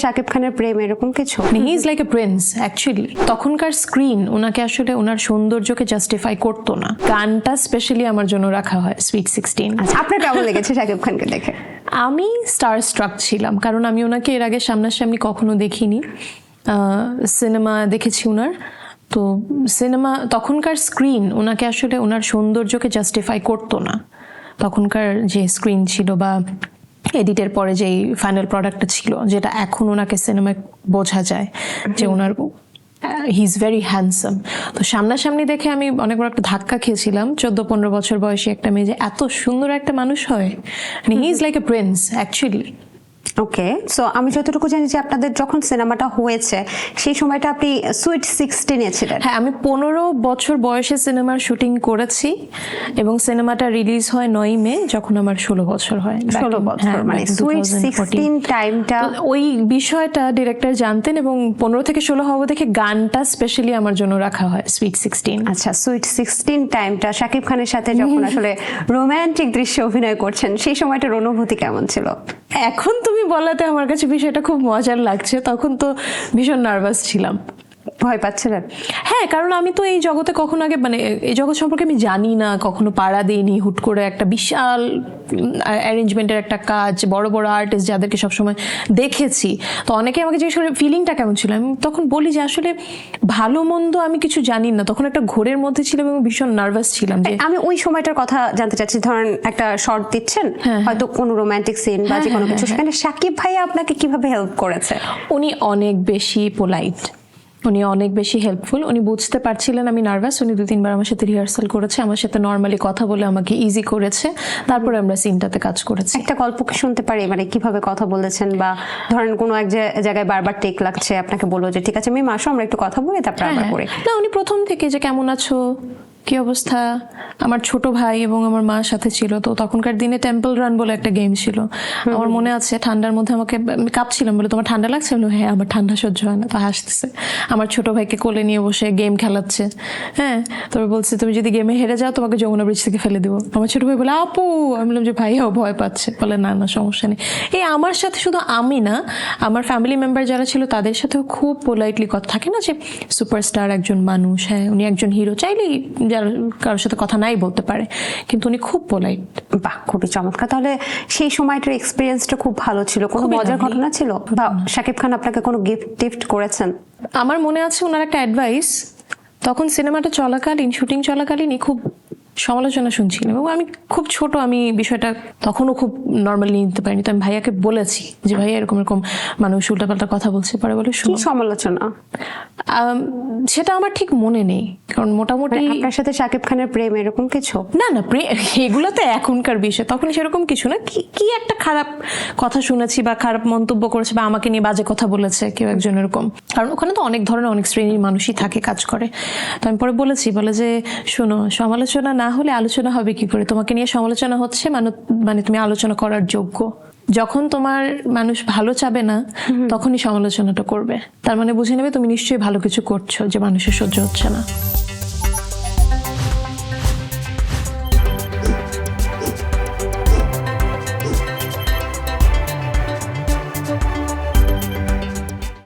শাকিব খানের প্রেম এরকম কিছু? He is like a Prince actually. তখনকার স্ক্রিন ওনাকে আসলে ওনার সৌন্দর্যকে জাস্টিফাই করতো না। গানটা স্পেশালি আমার জন্য রাখা হয় সুইট 16। আচ্ছা, আপনার কেমন লেগেছে শাকিব খানকে দেখে? আমি স্টার স্ট্রাক ছিলাম, কারণ আমি ওনাকে এর আগে সামনাসামনি কখনো দেখিনি। সিনেমা দেখেছি ওনার, তো সিনেমা তখনকার স্ক্রিন ওনাকে আসলে ওনার সৌন্দর্যকে জাস্টিফাই করতো না। তখনকার যে স্ক্রিন ছিল বা এডিটের পরে যেই ফাইনাল প্রোডাক্টটা ছিল, যেটা এখন ওনাকে সিনেমায় বোঝা যায় যে ওনার হি ইজ ভেরি হ্যান্ডসাম। তো সামনাসামনি দেখে আমি অনেক বড় একটা ধাক্কা খেয়েছিলাম। 14-15 বছর বয়সী একটা মেয়ে যে এত সুন্দর একটা মানুষ হয়, he is like a Prince actually. Okay, so আমি যতটুকু জানি যে আপনাদের যখন সিনেমাটা হয়েছে সেই সময়টা আপনি সুইট 16 ছিলেন। হ্যাঁ, আমি 15 বছর বয়সে সিনেমার শুটিং করেছি এবং সিনেমাটা রিলিজ হয় 9 মে, যখন আমার 16 বছর হয়। 16 বছর, মানে সুইট 16 টাইমটা ওই বিষয়টা ডিরেক্টর জানতেন এবং 15 থেকে 16 হওয়া দেখে গানটা স্পেশালি আমার জন্য রাখা হয় সুইট 16। আচ্ছা, সুইট 16 টাইমটা শাকিব খানের সাথে যখন আসলে রোমান্টিক দৃশ্যে অভিনয় করছেন, সেই সময়টার অনুভূতি কেমন ছিল? এখন তুমি বলাতে আমার কাছে বিষয়টা খুব মজার লাগছে, তখন তো ভীষণ নার্ভাস ছিলাম। ভয় পাচ্ছিলেন? হ্যাঁ, কারণ আমি তো এই জগতে কখনো আগে, মানে এই জগৎ সম্পর্কে আমি জানি না, কখনো পাড়া দিইনি। হুট করে একটা বিশাল অ্যারেঞ্জমেন্টের একটা কাজ, বড় বড় আর্টিস্ট যাদেরকে সবসময় দেখেছি, তো অনেকে আমাকে জিজ্ঞেস করে ফিলিংটা কেমন ছিল। আমি তখন বলি যে আসলে ভালো মন্দ আমি কিছু জানি না, তখন একটা ঘোরের মধ্যে ছিলাম এবং ভীষণ নার্ভাস ছিলাম। যে আমি ওই সময়টার কথা জানতে চাচ্ছি, ধরেন একটা শর্ট দিচ্ছেন, হয়তো কোনো রোমান্টিক সিন বা যে কোনো কিছু, সেখানে শাকিব ভাইয়া আপনাকে কিভাবে হেল্প করেছে? উনি অনেক বেশি পোলাইট, উনি অনেক বেশি হেল্পফুল। উনি বুঝতে পারছিলেন আমি নার্ভাস, উনি 2-3 বার আমার সাথে রিহার্সাল করেছে, আমার সাথে নর্মালি কথা বলে আমাকে ইজি করেছে, তারপরে আমরা সিনটাতে কাজ করেছি। একটা গল্প কি শুনতে পারি, মানে কিভাবে কথা বলেছেন? বা ধরেন কোনো এক জায়গায় বারবার টেক লাগছে, আপনাকে বললো যে ঠিক আছে আমি আসো, আমরা একটু কথা বলি, তারপর আবার করি। না, উনি প্রথম থেকে যে কেমন আছো, কি অবস্থা, আমার ছোট ভাই এবং আমার মার সাথে ছিল। তো তখনকার দিনে টেম্পল রান বলে একটা গেম ছিল, আমার মনে আছে। ঠান্ডার মধ্যে আমি কাঁপছিলাম, বলে তোমার ঠান্ডা লাগছে? বলে হ্যাঁ, আমার ঠান্ডা সহ্য হয় না। তো হাসতেছে, আমার ছোট ভাইকে কোলে নিয়ে বসে গেম খেলাচ্ছে। হ্যাঁ, তারপর বলছে তুমি যদি গেমে হেরে যাও তোমাকে যমুনা ব্রিজ থেকে ফেলে দিব। আমার ছোট ভাই বলে আপু, আমি বললাম যে ভাইয়াও ভয় পাচ্ছে। বলে না না, সমস্যা নেই। এই আমার সাথে শুধু আমি না, আমার ফ্যামিলি মেম্বার যারা ছিল তাদের সাথেও খুব পোলাইটলি কথা, থাকে না যে সুপারস্টার একজন মানুষ, হ্যাঁ উনি একজন হিরো, চাইলেই কারোর সাথে কথা নাই বলতে পারে, কিন্তু উনি খুব পোলাইট। বাহ, খুবই চমৎকার। তাহলে সেই সময়টার এক্সপিরিয়েন্সটা খুব ভালো ছিল। কোনো মজার ঘটনা ছিল বা শাকিব খান আপনাকে কোনো গিফট করেছেন? আমার মনে আছে ওনার একটা অ্যাডভাইস, তখন সিনেমাটা চলাকালীন, শুটিং চলাকালীনই খুব সমালোচনা শুনছিলাম এবং আমি খুব ছোট, আমি বিষয়টা তখনও খুব নর্মালি নিতে পারিনি। তো আমি ভাইয়াকে বলেছি যে ভাইয়া এরকম এরকম মানুষ উল্টাপাল্টা কথা বলছে। পরে বলে কি সমালোচনা? সেটা আমার ঠিক মনে নেই, কারণ মোটামুটি আপনার সাথে শাকিব খানের প্রেম এরকম কিছু? না না, এগুলো তো এখনকার বিষয়, তখন সেরকম কিছু না। কি একটা খারাপ কথা শুনেছি বা খারাপ মন্তব্য করেছে বা আমাকে নিয়ে বাজে কথা বলেছে কেউ একজন, এরকম। কারণ ওখানে তো অনেক ধরনের অনেক শ্রেণীর মানুষই থাকে, কাজ করে। তো আমি পরে বলেছি, বলে যে শোনো, সমালোচনা না হলে আলোচনা হবে কি করে? তোমাকে নিয়ে সমালোচনা হচ্ছে মানে তুমি আলোচনা করার যোগ্য। যখন তোমার মানুষ ভালো চাবে না, তখনই সমালোচনাটা করবে। তার মানে বুঝে নেবে তুমি নিশ্চয়ই ভালো কিছু করছো যে মানুষের সহ্য হচ্ছে না।